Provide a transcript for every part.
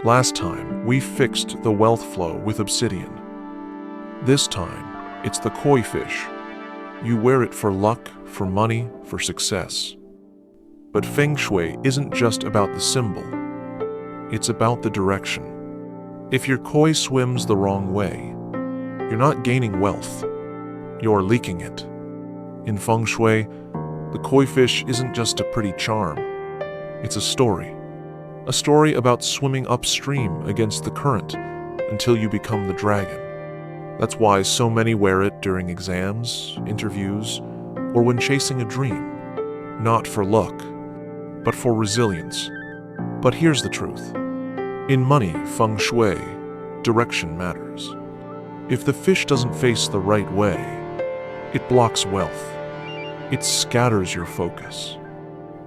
Last time, we fixed the wealth flow with obsidian. This time, it's the koi fish. You wear it for luck, for money, for success. But Feng Shui isn't just about the symbol. It's about the direction. If your koi swims the wrong way, you're not gaining wealth. You're leaking it. In Feng Shui, the koi fish isn't just a pretty charm. It's a story. A story about swimming upstream against the current until you become the dragon. That's why so many wear it during exams, interviews, or when chasing a dream. Not for luck, but for resilience. But here's the truth. In money, Feng Shui, direction matters. If the fish doesn't face the right way, it blocks wealth. It scatters your focus.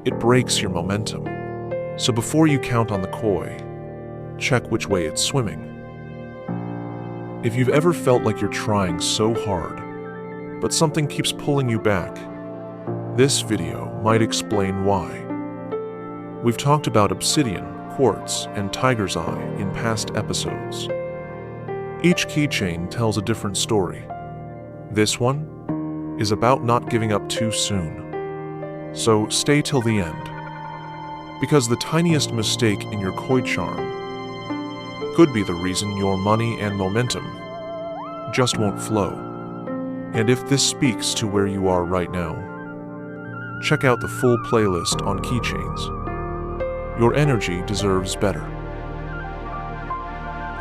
It breaks your momentum. So before you count on the koi, check which way it's swimming. If you've ever felt like you're trying so hard, but something keeps pulling you back, this video might explain why. We've talked about obsidian, quartz, and tiger's eye in past episodes. Each keychain tells a different story. This one is about not giving up too soon. So stay till the end. Because the tiniest mistake in your koi charm could be the reason your money and momentum just won't flow. And if this speaks to where you are right now, check out the full playlist on keychains. Your energy deserves better.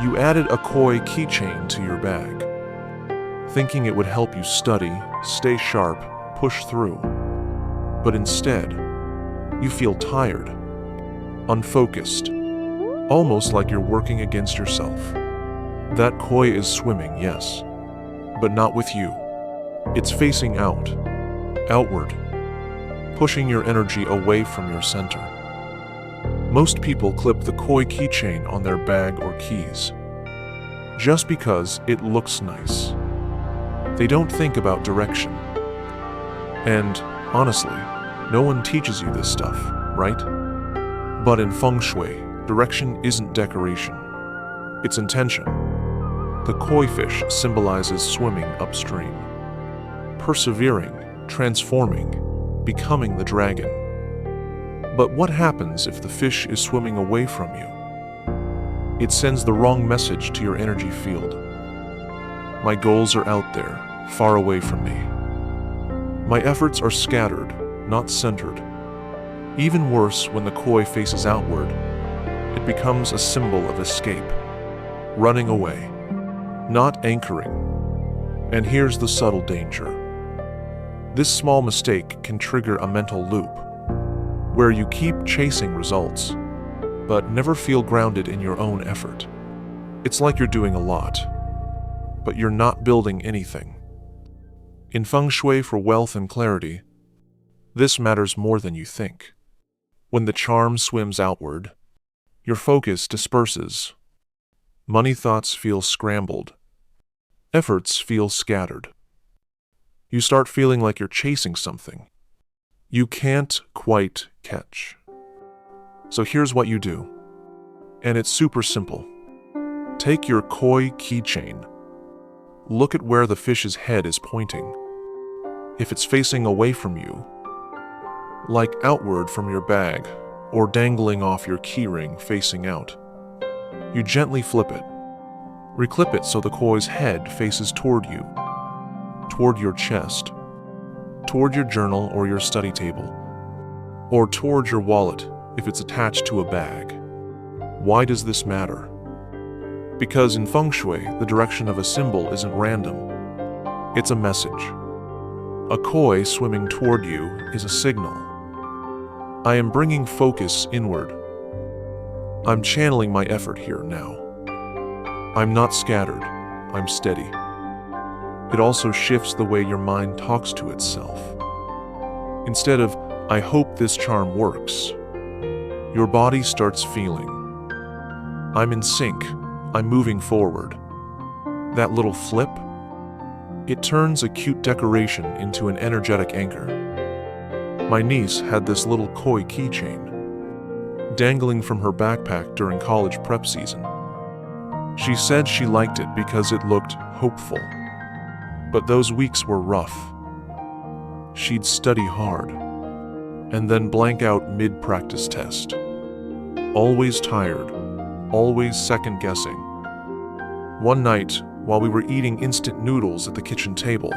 You added a koi keychain to your bag, thinking it would help you study, stay sharp, push through. But instead, you feel tired, unfocused, almost like you're working against yourself. That koi is swimming, yes, but not with you. It's facing out, outward, pushing your energy away from your center. Most people clip the koi keychain on their bag or keys just because it looks nice. They don't think about direction. And honestly, no one teaches you this stuff, right? But in Feng Shui, direction isn't decoration. It's intention. The koi fish symbolizes swimming upstream, persevering, transforming, becoming the dragon. But what happens if the fish is swimming away from you? It sends the wrong message to your energy field. My goals are out there, far away from me. My efforts are scattered, not centered. Even worse, when the koi faces outward, it becomes a symbol of escape, running away, not anchoring. And here's the subtle danger. This small mistake can trigger a mental loop, where you keep chasing results, but never feel grounded in your own effort. It's like you're doing a lot, but you're not building anything. In Feng Shui for wealth and clarity, this matters more than you think. When the charm swims outward, your focus disperses. Money thoughts feel scrambled. Efforts feel scattered. You start feeling like you're chasing something you can't quite catch. So here's what you do. And it's super simple. Take your koi keychain. Look at where the fish's head is pointing. If it's facing away from you, like outward from your bag, or dangling off your keyring facing out, you gently flip it. Reclip it so the koi's head faces toward you, toward your chest, toward your journal or your study table, or toward your wallet if it's attached to a bag. Why does this matter? Because in Feng Shui, the direction of a symbol isn't random. It's a message. A koi swimming toward you is a signal. I am bringing focus inward. I'm channeling my effort here now. I'm not scattered. I'm steady. It also shifts the way your mind talks to itself. Instead of, I hope this charm works, your body starts feeling, I'm in sync, I'm moving forward. That little flip, it turns a cute decoration into an energetic anchor. My niece had this little koi keychain. dangling from her backpack during college prep season. She said she liked it because it looked hopeful. But those weeks were rough. She'd study hard, and then blank out mid-practice test. Always tired, always second-guessing. One night, while we were eating instant noodles at the kitchen table,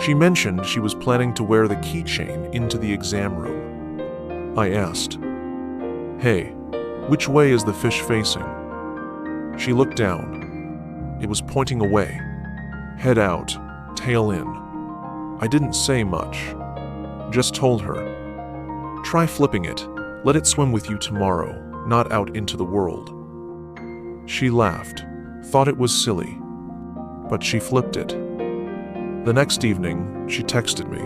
she mentioned she was planning to wear the keychain into the exam room. I asked, "Hey, which way is the fish facing?" She looked down. It was pointing away, head out, tail in. I didn't say much, just told her, "Try flipping it. Let it swim with you tomorrow, not out into the world." She laughed, thought it was silly, but she flipped it. The next evening, she texted me.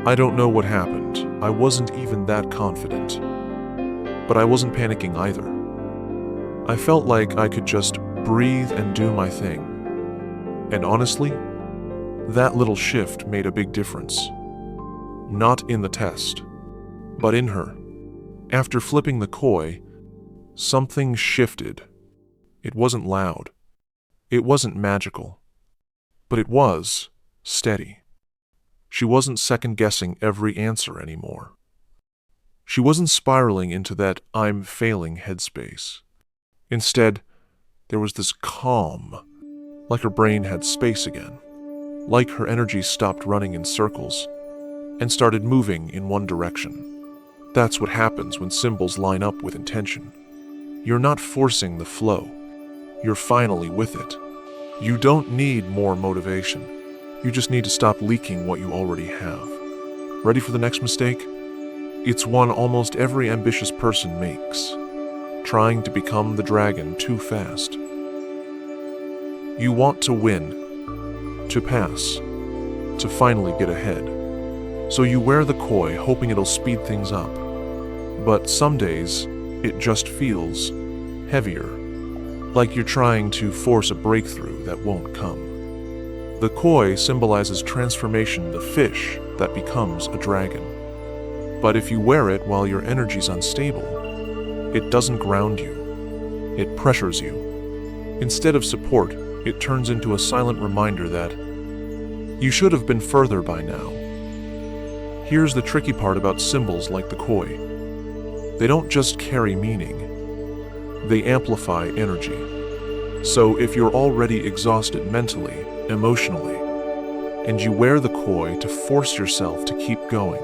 I don't know what happened. I wasn't even that confident. But I wasn't panicking either. I felt like I could just breathe and do my thing. And honestly, that little shift made a big difference. Not in the test, but in her. After flipping the koi, something shifted. It wasn't loud. It wasn't magical. But it was steady. She wasn't second-guessing every answer anymore. She wasn't spiraling into that I'm failing headspace. Instead, there was this calm, like her brain had space again, like her energy stopped running in circles and started moving in one direction. That's what happens when symbols line up with intention. You're not forcing the flow. You're finally with it. You don't need more motivation. You just need to stop leaking what you already have. Ready for the next mistake? It's one almost every ambitious person makes. Trying to become the dragon too fast. You want to win, to pass, to finally get ahead. So you wear the koi hoping it'll speed things up. But some days, it just feels heavier. Like you're trying to force a breakthrough that won't come. The koi symbolizes transformation, the fish that becomes a dragon. But if you wear it while your energy's unstable, it doesn't ground you. It pressures you. Instead of support, it turns into a silent reminder that you should have been further by now. Here's the tricky part about symbols like the koi. They don't just carry meaning. They amplify energy. So if you're already exhausted mentally, emotionally, and you wear the koi to force yourself to keep going,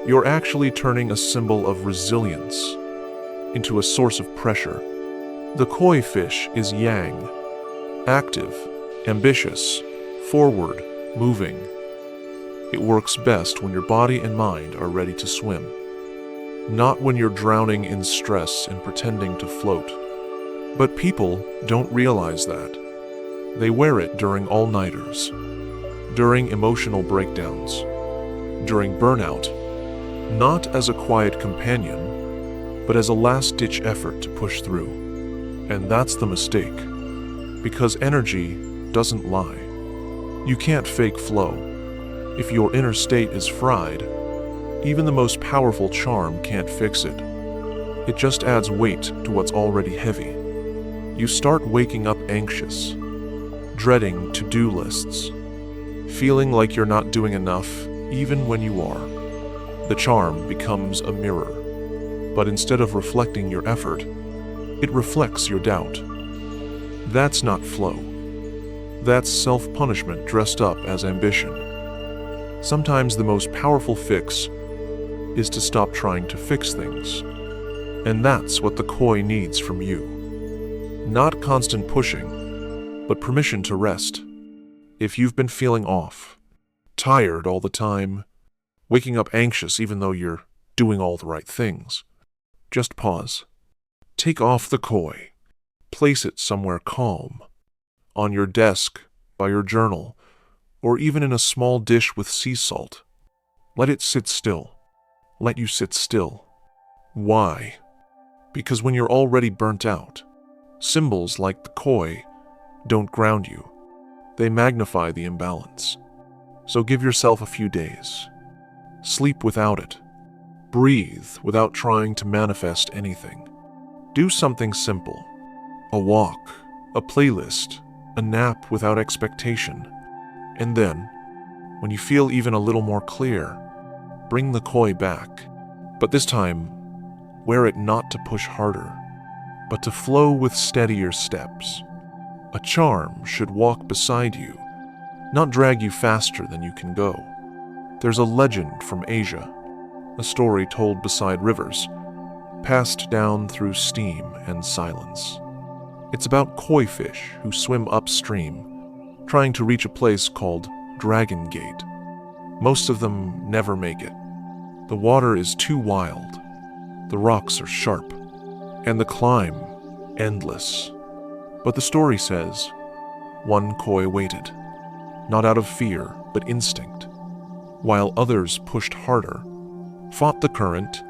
you're actually turning a symbol of resilience into a source of pressure. The koi fish is yang, active, ambitious, forward, moving. It works best when your body and mind are ready to swim. Not when you're drowning in stress and pretending to float. But people don't realize that. They wear it during all-nighters, during emotional breakdowns, during burnout, not as a quiet companion, but as a last-ditch effort to push through. And that's the mistake, because energy doesn't lie. You can't fake flow. If your inner state is fried, even the most powerful charm can't fix it. It just adds weight to what's already heavy. You start waking up anxious, dreading to-do lists, feeling like you're not doing enough even when you are. The charm becomes a mirror, but instead of reflecting your effort, it reflects your doubt. That's not flow. That's self-punishment dressed up as ambition. Sometimes the most powerful fix is to stop trying to fix things. And that's what the koi needs from you. Not constant pushing, but permission to rest. If you've been feeling off, tired all the time, waking up anxious even though you're doing all the right things, just pause. Take off the koi. Place it somewhere calm. On your desk, by your journal, or even in a small dish with sea salt. Let it sit still. Let you sit still. Why? Because when you're already burnt out, symbols like the koi don't ground you. They magnify the imbalance. So give yourself a few days. Sleep without it. Breathe without trying to manifest anything. Do something simple. A walk, a playlist, a nap without expectation. And then, when you feel even a little more clear, bring the koi back. But this time, wear it not to push harder, but to flow with steadier steps. A charm should walk beside you, not drag you faster than you can go. There's a legend from Asia, a story told beside rivers, passed down through steam and silence. It's about koi fish who swim upstream, trying to reach a place called Dragon Gate. Most of them never make it. The water is too wild, the rocks are sharp, and the climb endless. But the story says, one koi waited, not out of fear, but instinct, while others pushed harder, fought the current,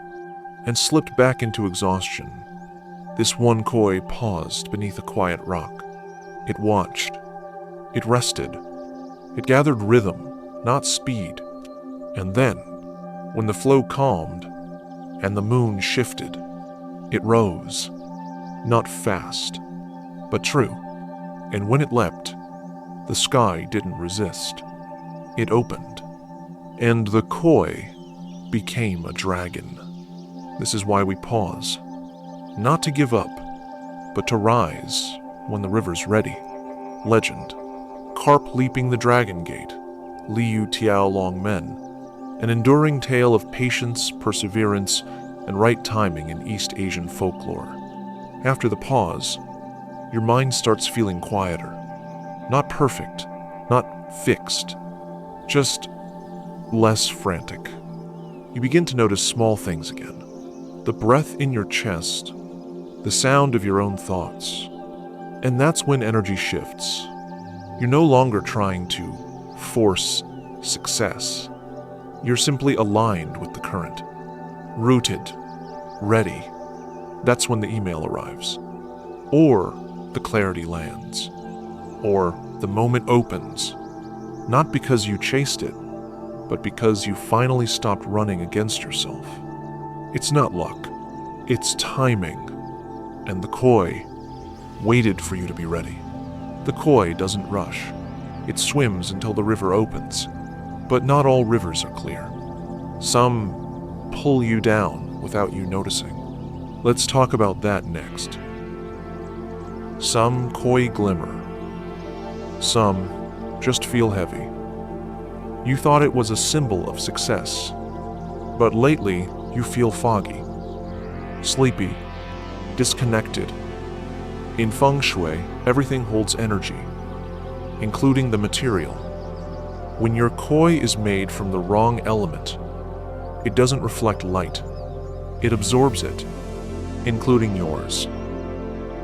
and slipped back into exhaustion. This one koi paused beneath a quiet rock. It watched. It rested. It gathered rhythm, not speed. And then, when the flow calmed and the moon shifted, it rose. Not fast, but true. And when it leapt, the sky didn't resist. It opened, and the koi became a dragon. This is why we pause. Not to give up, but to rise when the river's ready. Legend. Carp leaping the Dragon Gate, Liu Tiao Long Men, an enduring tale of patience, perseverance, and right timing in East Asian folklore. After the pause, your mind starts feeling quieter. Not perfect, not fixed, just less frantic. You begin to notice small things again. The breath in your chest, the sound of your own thoughts. And that's when energy shifts. You're no longer trying to force success. You're simply aligned with the current, rooted, ready. That's when the email arrives, or the clarity lands, or the moment opens, not because you chased it, but because you finally stopped running against yourself. It's not luck, it's timing, and the koi waited for you to be ready. The koi doesn't rush. It swims until the river opens. But not all rivers are clear. Some pull you down without you noticing. Let's talk about that next. Some koi glimmer. Some just feel heavy. You thought it was a symbol of success, but lately you feel foggy, sleepy, disconnected. In Fengshui, everything holds energy, including the material. When your koi is made from the wrong element, it doesn't reflect light. It absorbs it, including yours.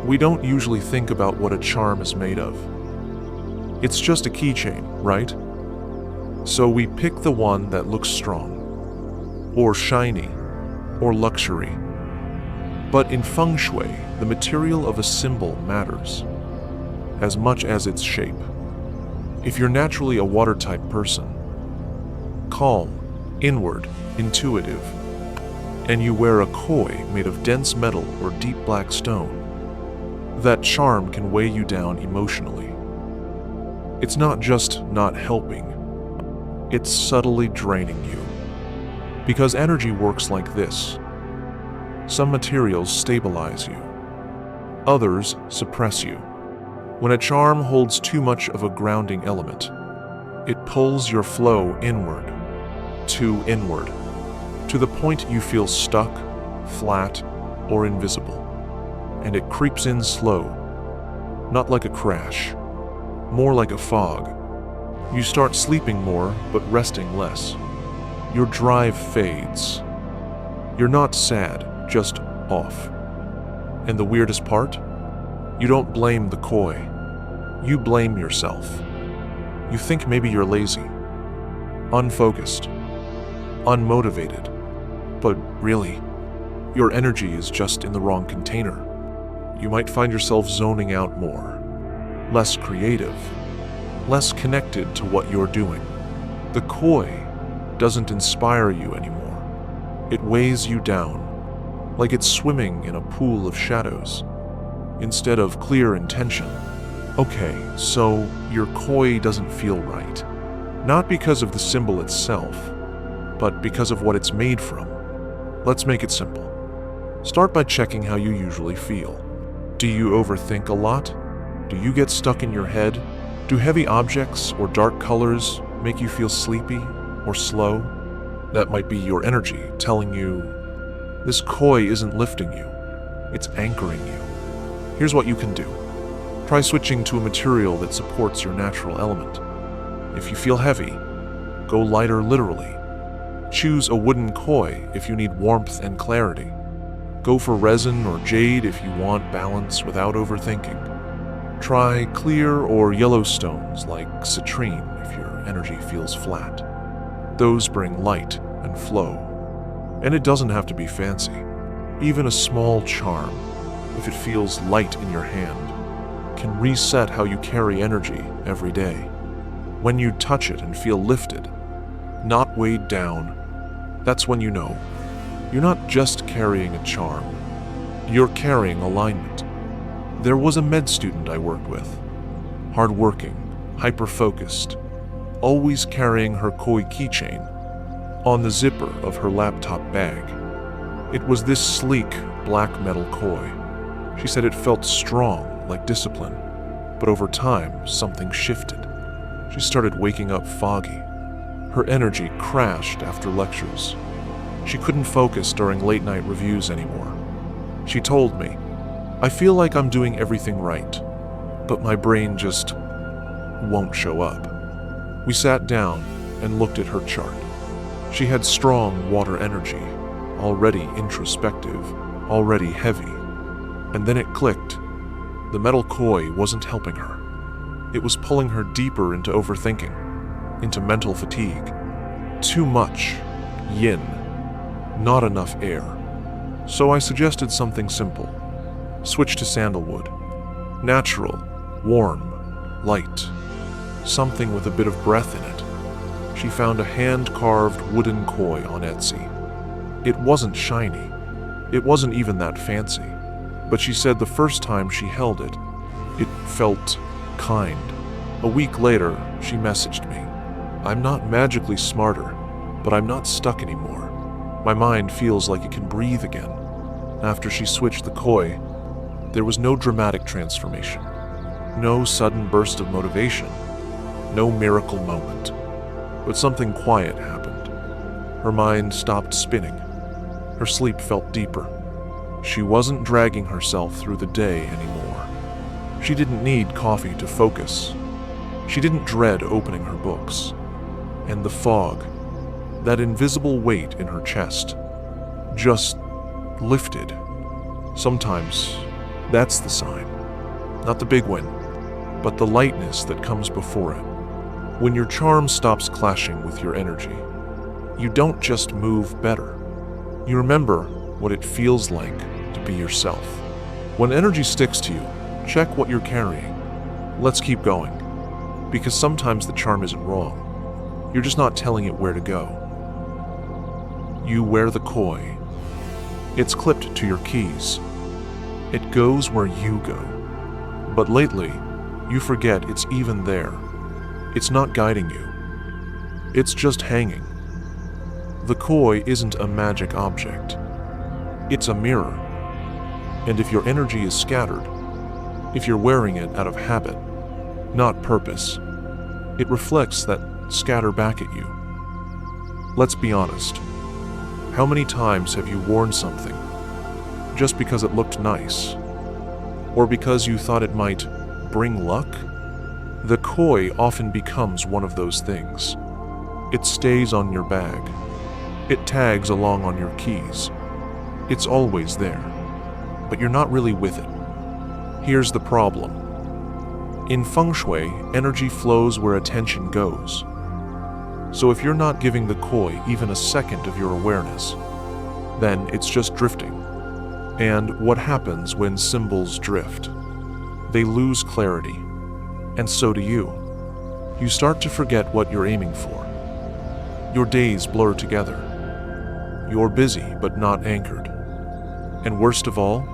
We don't usually think about what a charm is made of. It's just a keychain, right? So we pick the one that looks strong, or shiny, or luxury. But in Feng Shui, the material of a symbol matters, as much as its shape. If you're naturally a water-type person, calm, inward, intuitive, and you wear a koi made of dense metal or deep black stone, that charm can weigh you down emotionally. It's not just not helping, it's subtly draining you. Because energy works like this. Some materials stabilize you. Others suppress you. When a charm holds too much of a grounding element, it pulls your flow inward, to the point you feel stuck, flat, or invisible. And it creeps in slow, not like a crash, more like a fog. You start sleeping more, but resting less. Your drive fades. You're not sad, just off. And the weirdest part? You don't blame the koi. You blame yourself. You think maybe you're lazy, unfocused, unmotivated. But really, your energy is just in the wrong container. You might find yourself zoning out more, less creative, less connected to what you're doing. The koi doesn't inspire you anymore. It weighs you down, like it's swimming in a pool of shadows, instead of clear intention. Okay, so your koi doesn't feel right. Not because of the symbol itself, but because of what it's made from. Let's make it simple. Start by checking how you usually feel. Do you overthink a lot? Do you get stuck in your head? Do heavy objects or dark colors make you feel sleepy or slow? That might be your energy telling you, this koi isn't lifting you, it's anchoring you. Here's what you can do. Try switching to a material that supports your natural element. If you feel heavy, go lighter literally. Choose a wooden koi if you need warmth and clarity. Go for resin or jade if you want balance without overthinking. Try clear or yellow stones like citrine if your energy feels flat. Those bring light and flow. And it doesn't have to be fancy. Even a small charm, if it feels light in your hand, can reset how you carry energy every day. When you touch it and feel lifted, not weighed down, that's when you know you're not just carrying a charm, you're carrying alignment. There was a med student I worked with, hardworking, hyper-focused, always carrying her koi keychain on the zipper of her laptop bag. It was this sleek, black metal koi. She said it felt strong, like discipline, but over time, something shifted. She started waking up foggy. Her energy crashed after lectures. She couldn't focus during late-night reviews anymore. She told me, I feel like I'm doing everything right, but my brain just won't show up. We sat down and looked at her chart. She had strong water energy, already introspective, already heavy. And then it clicked. The metal koi wasn't helping her. It was pulling her deeper into overthinking, into mental fatigue. Too much yin, not enough air. So I suggested something simple. Switch to sandalwood. Natural, warm, light. Something with a bit of breath in it. She found a hand-carved wooden koi on Etsy. It wasn't shiny. It wasn't even that fancy. But she said the first time she held it, it felt kind. A week later, she messaged me. I'm not magically smarter, but I'm not stuck anymore. My mind feels like it can breathe again. After she switched the koi, there was no dramatic transformation, no sudden burst of motivation, no miracle moment. But something quiet happened. Her mind stopped spinning. Her sleep felt deeper. She wasn't dragging herself through the day anymore. She didn't need coffee to focus. She didn't dread opening her books. And the fog, that invisible weight in her chest, just lifted. Sometimes that's the sign. Not the big win, but the lightness that comes before it. When your charm stops clashing with your energy, you don't just move better. You remember what it feels like to be yourself. When energy sticks to you, check what you're carrying. Let's keep going, because sometimes the charm isn't wrong. You're just not telling it where to go. You wear the koi. It's clipped to your keys. It goes where you go. But lately, you forget it's even there. It's not guiding you. It's just hanging. The koi isn't a magic object. It's a mirror. And if your energy is scattered, if you're wearing it out of habit, not purpose, it reflects that scatter back at you. Let's be honest. How many times have you worn something just because it looked nice? Or because you thought it might bring luck? The koi often becomes one of those things. It stays on your bag. It tags along on your keys. It's always there, but you're not really with it. Here's the problem. In Fengshui, energy flows where attention goes. So if you're not giving the koi even a second of your awareness, then it's just drifting. And what happens when symbols drift? They lose clarity, and so do you. You start to forget what you're aiming for. Your days blur together. You're busy but not anchored. And worst of all,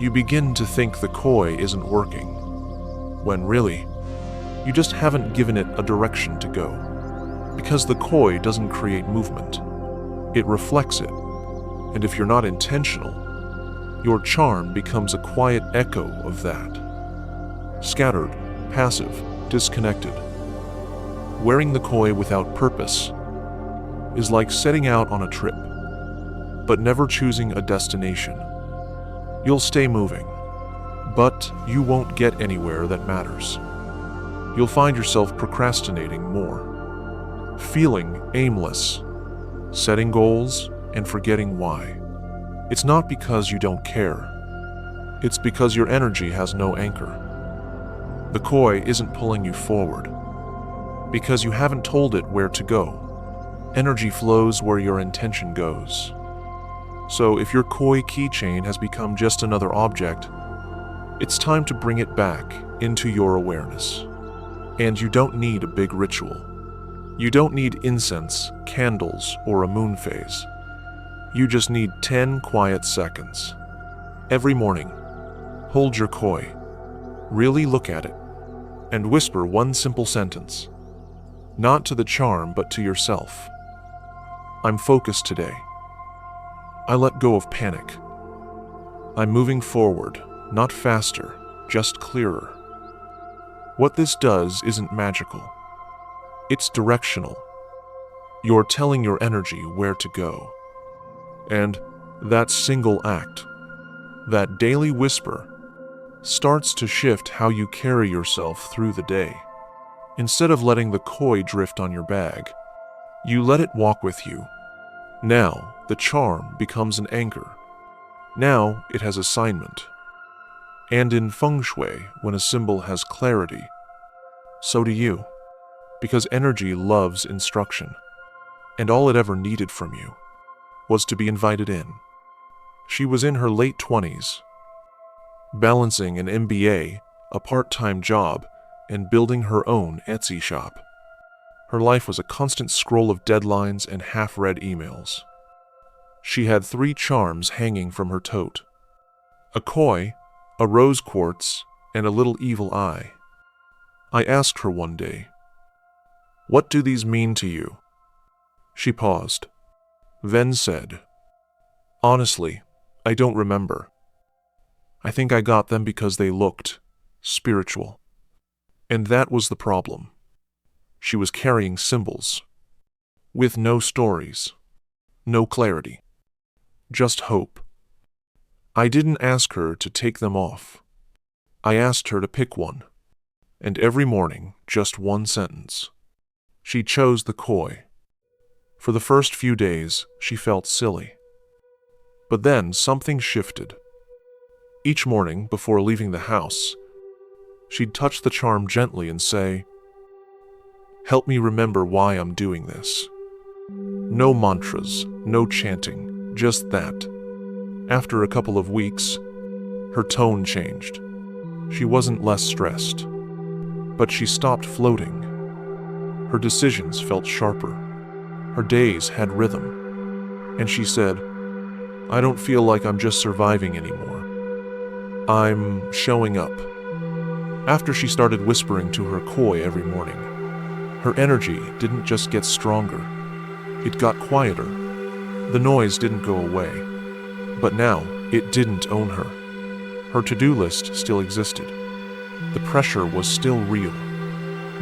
you begin to think the koi isn't working, when really, you just haven't given it a direction to go. Because the koi doesn't create movement, it reflects it. And if you're not intentional, your charm becomes a quiet echo of that. Scattered, passive, disconnected. Wearing the koi without purpose is like setting out on a trip, but never choosing a destination. You'll stay moving, but you won't get anywhere that matters. You'll find yourself procrastinating more, feeling aimless, setting goals and forgetting why. It's not because you don't care. It's because your energy has no anchor. The koi isn't pulling you forward, because you haven't told it where to go. Energy flows where your intention goes. So if your koi keychain has become just another object, it's time to bring it back into your awareness. And you don't need a big ritual. You don't need incense, candles, or a moon phase. You just need 10 quiet seconds. Every morning, hold your koi, really look at it, and whisper one simple sentence. Not to the charm, but to yourself. I'm focused today. I let go of panic. I'm moving forward, not faster, just clearer. What this does isn't magical. It's directional. You're telling your energy where to go. And that single act, that daily whisper, starts to shift how you carry yourself through the day. Instead of letting the koi drift on your bag, you let it walk with you. Now, the charm becomes an anchor. Now, it has assignment. And in Fengshui, when a symbol has clarity, so do you. Because energy loves instruction. And all it ever needed from you was to be invited in. She was in her late 20s, balancing an MBA, a part-time job, and building her own Etsy shop. Her life was a constant scroll of deadlines and half-read emails. She had 3 charms hanging from her tote: a koi, a rose quartz, and a little evil eye. I asked her one day, "What do these mean to you?" She paused, then said, "Honestly, I don't remember. I think I got them because they looked spiritual." And that was the problem. She was carrying symbols, with no stories, no clarity, just hope. I didn't ask her to take them off. I asked her to pick one, and every morning, just one sentence. She chose the koi. For the first few days, she felt silly. But then something shifted. Each morning, before leaving the house, she'd touch the charm gently and say, "Help me remember why I'm doing this." No mantras, no chanting, just that. After a couple of weeks, her tone changed. She wasn't less stressed, but she stopped floating. Her decisions felt sharper. Her days had rhythm. And she said, "I don't feel like I'm just surviving anymore. I'm showing up." After she started whispering to her koi every morning, her energy didn't just get stronger, it got quieter. The noise didn't go away, but now it didn't own her. Her to-do list still existed. The pressure was still real,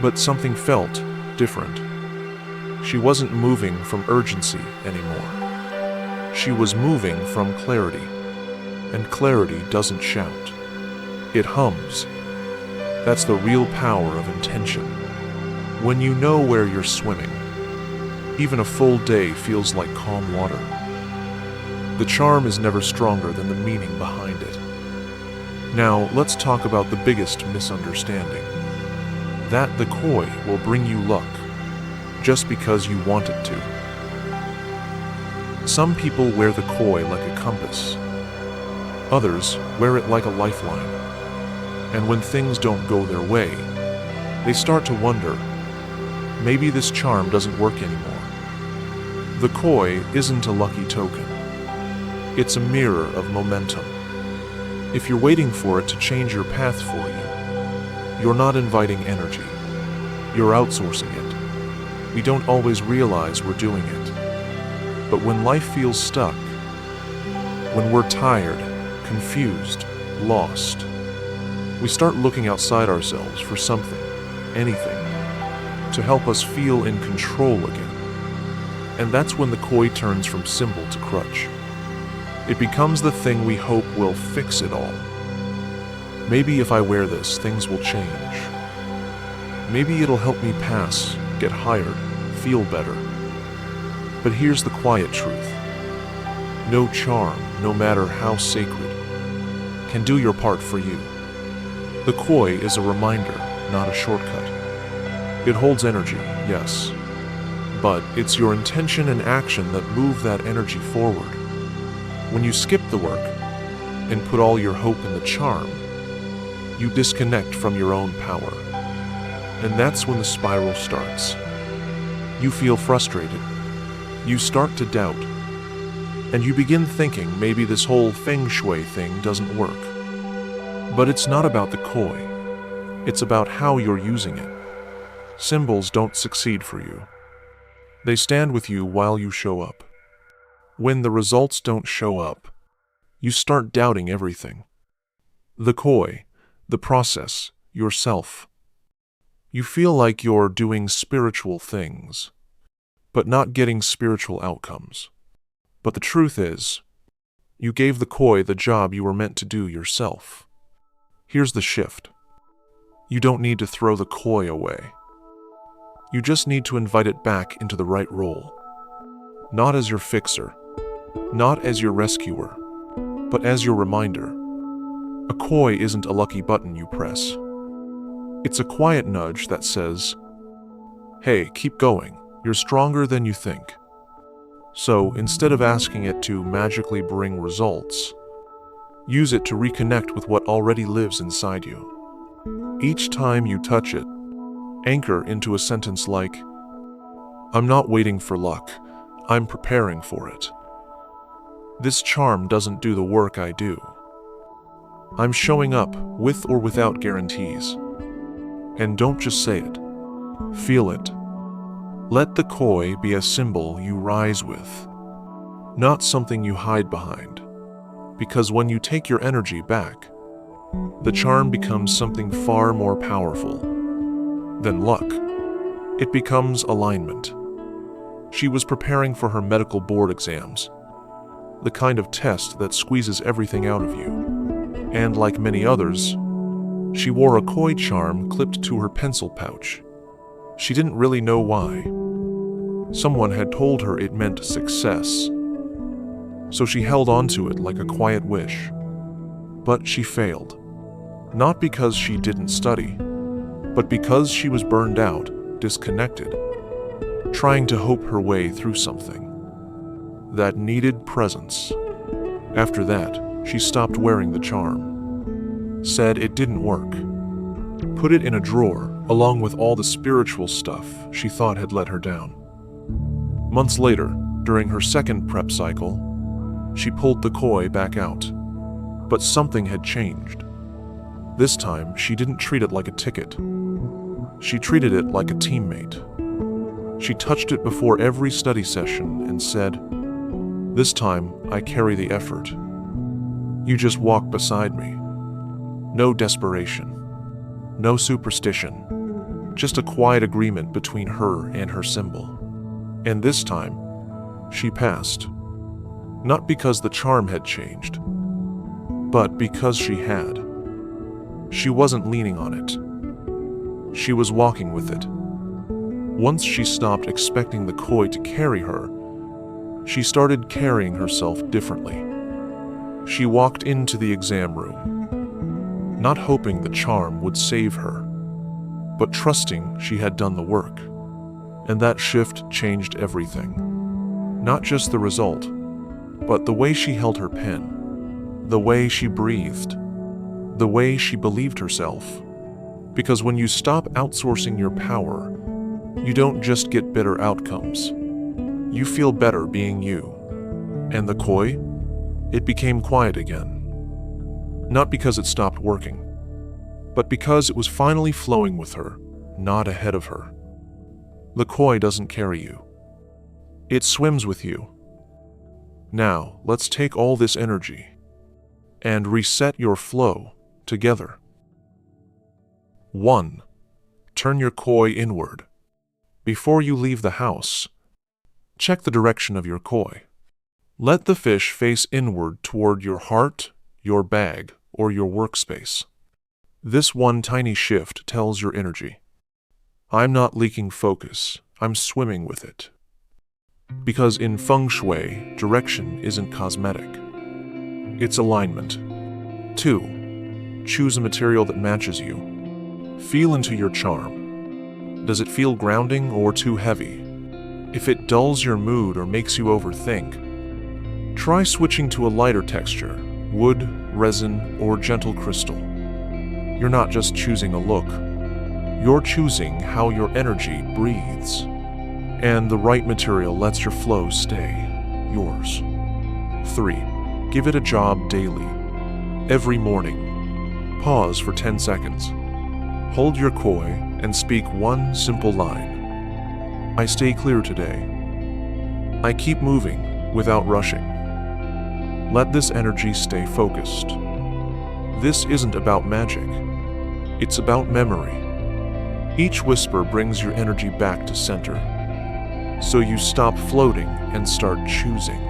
but something felt different. She wasn't moving from urgency anymore. She was moving from clarity, and clarity doesn't shout. It hums. That's the real power of intention. When you know where you're swimming, even a full day feels like calm water. The charm is never stronger than the meaning behind it. Now, let's talk about the biggest misunderstanding. That the koi will bring you luck, just because you want it to. Some people wear the koi like a compass. Others wear it like a lifeline. And when things don't go their way, they start to wonder, maybe this charm doesn't work anymore. The koi isn't a lucky token. It's a mirror of momentum. If you're waiting for it to change your path for you, you're not inviting energy. You're outsourcing it. We don't always realize we're doing it. But when life feels stuck, when we're tired, confused, lost, we start looking outside ourselves for something, anything, to help us feel in control again. And that's when the koi turns from symbol to crutch. It becomes the thing we hope will fix it all. Maybe if I wear this, things will change. Maybe it'll help me pass, get hired, feel better. But here's the quiet truth. No charm, no matter how sacred, can do your part for you. The koi is a reminder, not a shortcut. It holds energy, yes, but it's your intention and action that move that energy forward. When you skip the work and put all your hope in the charm, you disconnect from your own power. And that's when the spiral starts. You feel frustrated. You start to doubt. And you begin thinking maybe this whole Fengshui thing doesn't work. But it's not about the koi. It's about how you're using it. Symbols don't succeed for you. They stand with you while you show up. When the results don't show up, you start doubting everything. The koi, the process, yourself. You feel like you're doing spiritual things, but not getting spiritual outcomes. But the truth is, you gave the koi the job you were meant to do yourself. Here's the shift. You don't need to throw the koi away. You just need to invite it back into the right role. Not as your fixer, not as your rescuer, but as your reminder. A koi isn't a lucky button you press. It's a quiet nudge that says, hey, keep going, you're stronger than you think. So instead of asking it to magically bring results, use it to reconnect with what already lives inside you. Each time you touch it, anchor into a sentence like, I'm not waiting for luck, I'm preparing for it. This charm doesn't do the work I do. I'm showing up with or without guarantees. And don't just say it. Feel it. Let the koi be a symbol you rise with, not something you hide behind. Because when you take your energy back, the charm becomes something far more powerful than luck. It becomes alignment. She was preparing for her medical board exams, the kind of test that squeezes everything out of you. And like many others, she wore a koi charm clipped to her pencil pouch. She didn't really know why. Someone had told her it meant success, so she held onto it like a quiet wish. But she failed. Not because she didn't study, but because she was burned out, disconnected, trying to hope her way through something that needed presence. After that, she stopped wearing the charm, said it didn't work, put it in a drawer along with all the spiritual stuff she thought had let her down. Months later, during her second prep cycle, she pulled the koi back out. But something had changed. This time, she didn't treat it like a ticket. She treated it like a teammate. She touched it before every study session and said, this time, I carry the effort. You just walk beside me. No desperation. No superstition. Just a quiet agreement between her and her symbol. And this time, she passed. Not because the charm had changed, but because she had. She wasn't leaning on it. She was walking with it. Once she stopped expecting the koi to carry her, she started carrying herself differently. She walked into the exam room, not hoping the charm would save her, but trusting she had done the work. And that shift changed everything. Not just the result, but the way she held her pen, the way she breathed, the way she believed herself. Because when you stop outsourcing your power, you don't just get better outcomes. You feel better being you. And the koi? It became quiet again. Not because it stopped working, but because it was finally flowing with her, not ahead of her. The koi doesn't carry you. It swims with you. Now, let's take all this energy and reset your flow together. 1. Turn your koi inward. Before you leave the house, check the direction of your koi. Let the fish face inward toward your heart, your bag, or your workspace. This one tiny shift tells your energy, I'm not leaking focus, I'm swimming with it. Because in Fengshui, direction isn't cosmetic. It's alignment. 2. Choose a material that matches you. Feel into your charm. Does it feel grounding or too heavy? If it dulls your mood or makes you overthink, try switching to a lighter texture, wood, resin, or gentle crystal. You're not just choosing a look. You're choosing how your energy breathes. And the right material lets your flow stay yours. 3. Give it a job daily. Every morning, pause for 10 seconds. Hold your koi and speak one simple line. I stay clear today. I keep moving without rushing. Let this energy stay focused. This isn't about magic. It's about memory. Each whisper brings your energy back to center. So you stop floating and start choosing.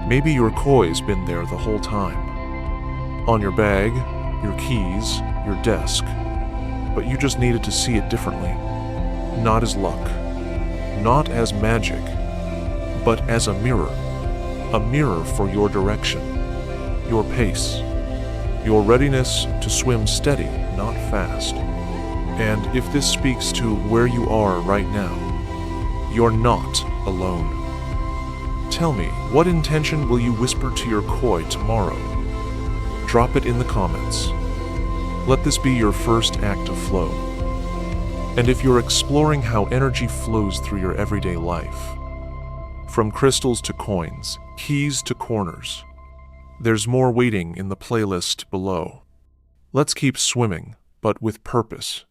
Maybe your koi's been there the whole time. On your bag, your keys, your desk. But you just needed to see it differently. Not as luck. Not as magic. But as a mirror. A mirror for your direction. Your pace. Your readiness to swim steady, not fast. And if this speaks to where you are right now, you're not alone. Tell me, what intention will you whisper to your koi tomorrow? Drop it in the comments. Let this be your first act of flow. And if you're exploring how energy flows through your everyday life, from crystals to coins, keys to corners, there's more waiting in the playlist below. Let's keep swimming, but with purpose.